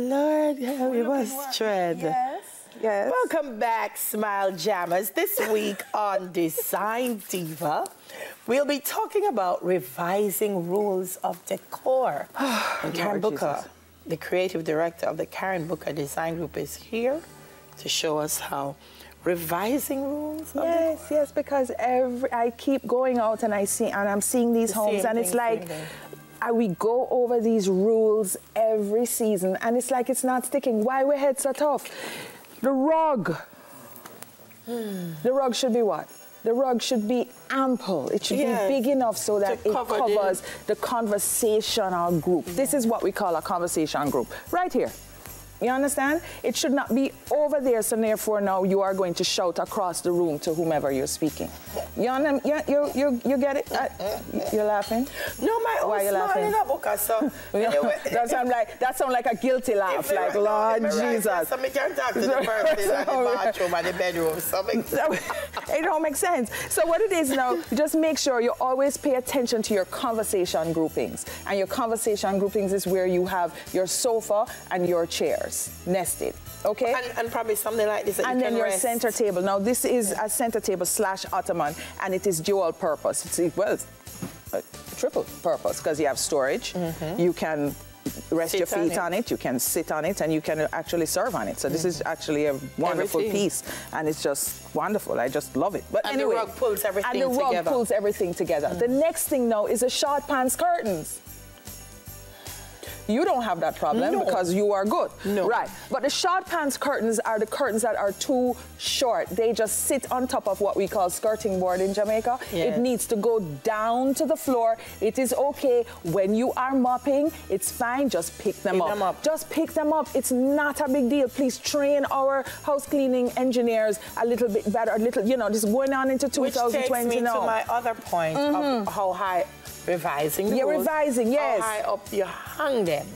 Lord, we must tread. Yes. Yes. Welcome back, Smile Jammers. This week on Design Diva, we'll be talking about revising rules of decor. And Karen Booker, the creative director of the Karen Booker Design Group, is here to show us how revising rules of decor. Yes, because I keep going out and I'm seeing these homes, and it's like we go over these rules every season, and it's like it's not sticking. Why we head so tough? The rug. The rug should be what? The rug should be ample. It should be big enough so that it covers the conversational group. This is what we call a conversation group, right here. You understand? It should not be over there, so therefore now you are going to shout across the room to whomever you're speaking. You get it? You're laughing? No, my own. Why are you laughing? So that sounds like a guilty laugh, like Lord Jesus. So me can talk to the person in the bathroom and the bedroom. It don't make sense. So what it is now, just make sure you always pay attention to your conversation groupings. And your conversation groupings is where you have your sofa and your chairs nested, okay? And probably something like this. And then your center table. Now this is a center table / ottoman, and it is dual purpose. It's triple purpose because you have storage. You can rest your feet on it, you can sit on it, and you can actually serve on it. So this is actually a wonderful piece, and it's just wonderful. I just love it. But anyway, the rug pulls everything together. And the rug pulls everything together. The next thing now is the short pants curtains. You don't have that problem because you are good. Right. But the short pants curtains are the curtains that are too short. They just sit on top of what we call skirting board in Jamaica. It needs to go down to the floor. It is okay when you are mopping. It's fine. Just pick them up. Just pick them up. It's not a big deal. Please train our house cleaning engineers a little bit better. A little, just going on into 2020 Which takes me now. to my other point of how high revising the rules. Revising, yes. How high up you hang them.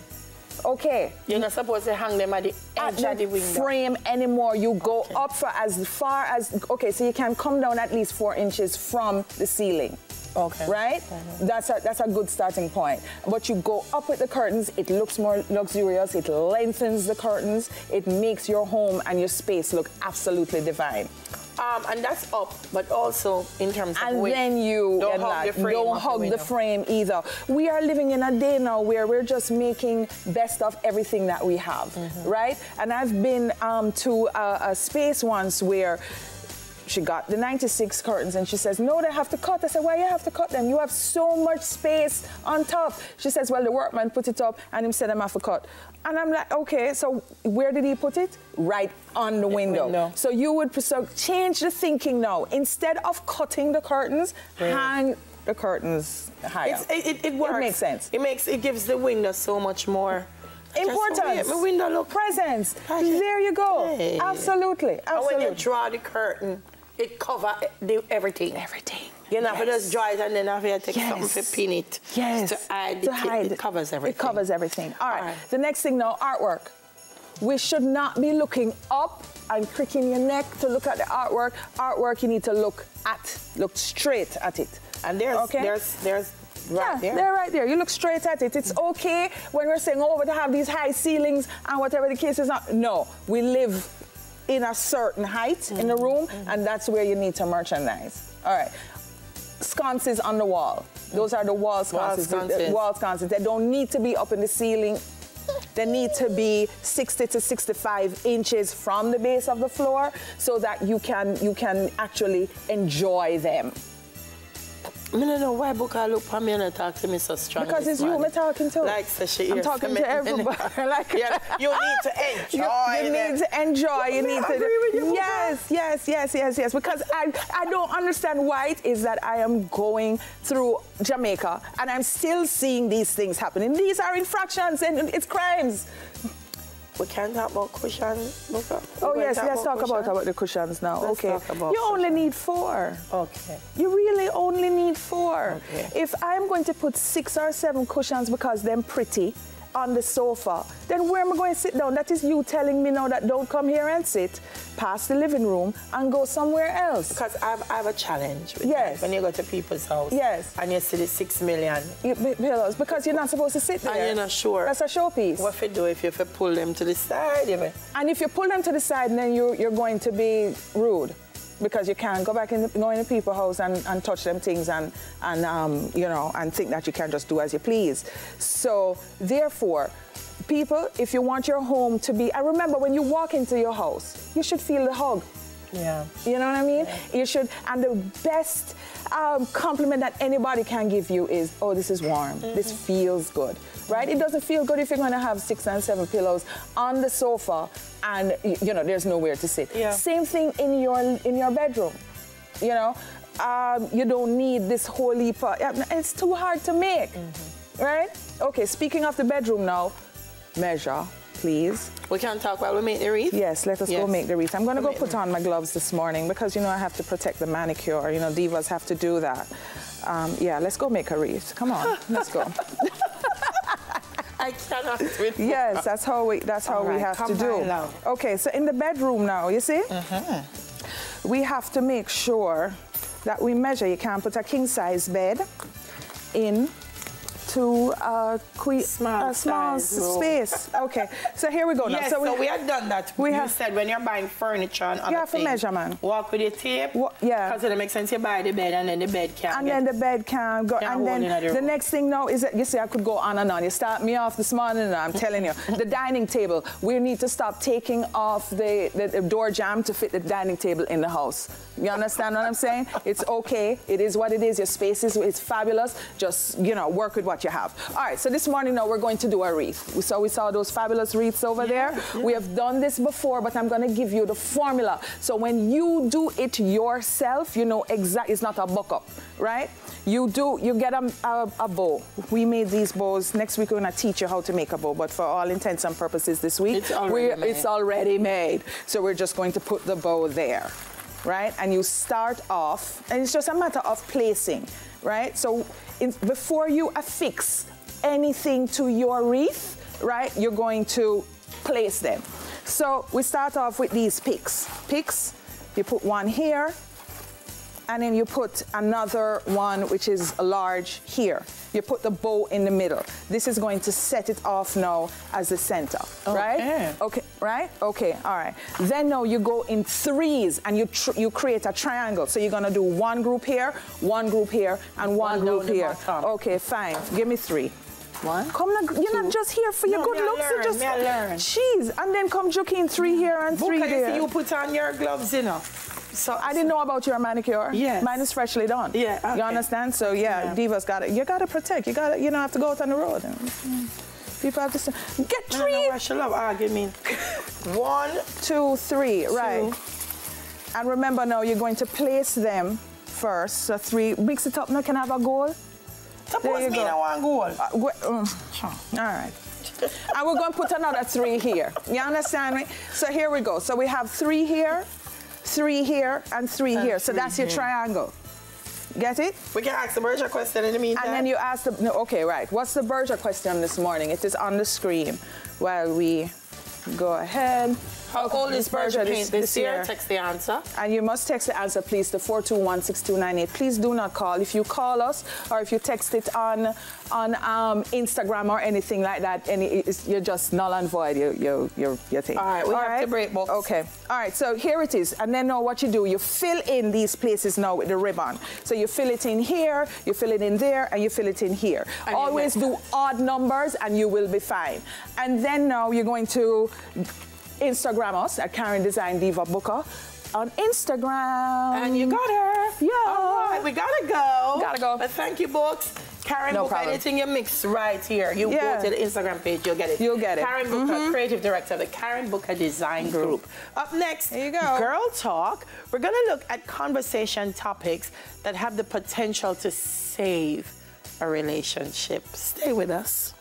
Okay. You're not supposed to hang them at the edge of the window. Frame anymore. You go up for as far as, so you can come down at least 4 inches from the ceiling. Okay. Right? That's a good starting point. But you go up with the curtains, it looks more luxurious, it lengthens the curtains, it makes your home and your space look absolutely divine. And that's up, but also in terms of and weight. then you don't hug the frame either. We are living in a day now where we're just making best of everything that we have, right? And I've been to a space once where she got the 96 curtains and she says, no, they have to cut. I said, why you have to cut them? You have so much space on top. She says, well, the workman put it up and him said I'm have to cut. And I'm like, okay, so where did he put it? Right on the window. So you would change the thinking now. Instead of cutting the curtains, hang the curtains higher. It works. It makes sense. It gives the window so much more importance. My window look presence. There you go. Hey. Absolutely. And when you draw the curtain, it covers everything. You know, if you just draw it and then have to take something to pin it. To hide. It covers everything. It covers everything. All right. The next thing now, artwork. We should not be looking up and cricking your neck to look at the artwork. Artwork, you need to look straight at it. And there's right there. They're right there. You look straight at it. It's okay when we're saying, oh, to have these high ceilings and whatever the case is. No, we live in a certain height in the room, and that's where you need to merchandise. All right. Sconces on the wall. Those are the wall sconces. Wall sconces. They don't need to be up in the ceiling. They need to be 60 to 65 inches from the base of the floor so that you can actually enjoy them. I don't know why Booker look for me and talk to me so strong. Because it's you I'm talking to. Like, so I'm talking to everybody. You need to enjoy. You need to enjoy. You need to. Agree with you, yes. Because I don't understand why it is that I am going through Jamaica and I'm still seeing these things happening. These are infractions and it's crimes. We can't talk about cushions, Booker. Oh, yes, let's talk about the cushions now. Let's talk about you only need 4. Okay. You really only need 4. Okay. If I'm going to put 6 or 7 cushions because they're pretty on the sofa, then where am I going to sit down? That is you telling me now that don't come here and sit past the living room and go somewhere else. Because I have a challenge with yes. that. When you go to people's house yes. and you see the 6 million pillows, because you're not supposed to sit there. And you're not sure. That's a showpiece. What if you do if you pull them to the side? And if you pull them to the side, then you're going to be rude. Because you can't go back go in the people's house and touch them things and you know, and think that you can just do as you please. So therefore, people, if you want your home to be, I remember when you walk into your house, you should feel the hug. Yeah. You know what I mean? Yeah. You should, and the best compliment that anybody can give you is, oh, this is warm. Mm-hmm. This feels good, right? It doesn't feel good if you're going to have 6 and 7 pillows on the sofa and, you know, there's nowhere to sit. Yeah. Same thing in your bedroom, you know? You don't need this whole heap of, it's too hard to make, right? Okay, speaking of the bedroom now, measure, please. We can talk while we make the wreath? Yes, let us go make the wreath. I'm going to go put on my gloves this morning because, you know, I have to protect the manicure. You know, divas have to do that. Yeah, let's go make a wreath. Come on, let's go. I cannot with yes, that's how we have to do. Okay, so in the bedroom now, you see? We have to make sure that we measure. You can't put a king-size bed in to a small space. Okay, so here we go now. Yes, so we had done that. You said when you're buying furniture and other you have things, to measure, man. Walk with your tape. Yeah. Because it makes sense you buy the bed and then the bed can't And then the bed can't go. And then the next thing now is that, you see, I could go on and on. You start me off this morning and I'm telling you. The dining table, we need to stop taking off the door jamb to fit the dining table in the house. You understand what I'm saying? It's okay. It is what it is. Your space is it's fabulous. Just, you know, work with what you have. All right, so this morning now we're going to do a wreath. We saw those fabulous wreaths over there. Yeah. We have done this before, but I'm going to give you the formula. So when you do it yourself, you know exactly, it's not a buck-up, right? You get a bow. We made these bows. Next week we're going to teach you how to make a bow, but for all intents and purposes this week, it's already made. So we're just going to put the bow there, right? And you start off, and it's just a matter of placing, right? So before you affix anything to your wreath, right, you're going to place them. So we start off with these picks. Picks, you put one here, and then you put another one, which is large, here. You put the bow in the middle. This is going to set it off now as the center, right? Okay, right? Okay, all right. Then now you go in threes and you create a triangle. So you're gonna do one group here, and one group here. Okay, fine. Give me 3. 1. Come now, you're not just here for your good looks. You just cheese, and then come joking 3 here and 3 there. You put on your gloves, you know. So I didn't know about your manicure. Yes. Mine is freshly done. Yeah. Okay. You understand? So yeah, divas got it. You gotta protect. You gotta, you know, have to go out on the road. People have to say, get 3. Give me 1, 2, 3. Right. And remember now, you're going to place them first. So 3. Mix it up. Now can I have a goal? Suppose me no one goal. All right. And we're going to put another 3 here. You understand me? So here we go. So we have 3 here, 3 here, and 3 here. So that's your triangle. Get it? We can ask the Berger question in the meantime. And then you ask the, no, okay, right. What's the Berger question this morning? It is on the screen while we go ahead. How old is Berger this year? Text the answer. And you must text the answer, please, to 421-6298. Please do not call. If you call us or if you text it on Instagram or anything like that, you're just null and void your thing. All right, we have to break books. Okay. All right, so here it is. And then now what you do, you fill in these places now with the ribbon. So you fill it in here, you fill it in there, and you fill it in here. And always do odd numbers and you will be fine. And then now you're going to Instagram us at Karen Design Diva Booker on Instagram. And you got her. Yeah. All right, we gotta go. Gotta go. But thank you, Books. Karen Booker, anything you mix right here, you go to the Instagram page, you'll get it. You'll get it. Karen Booker, Creative Director of the Karen Booker Design Group. Up next, here you go. Girl Talk. We're gonna look at conversation topics that have the potential to save a relationship. Stay with us.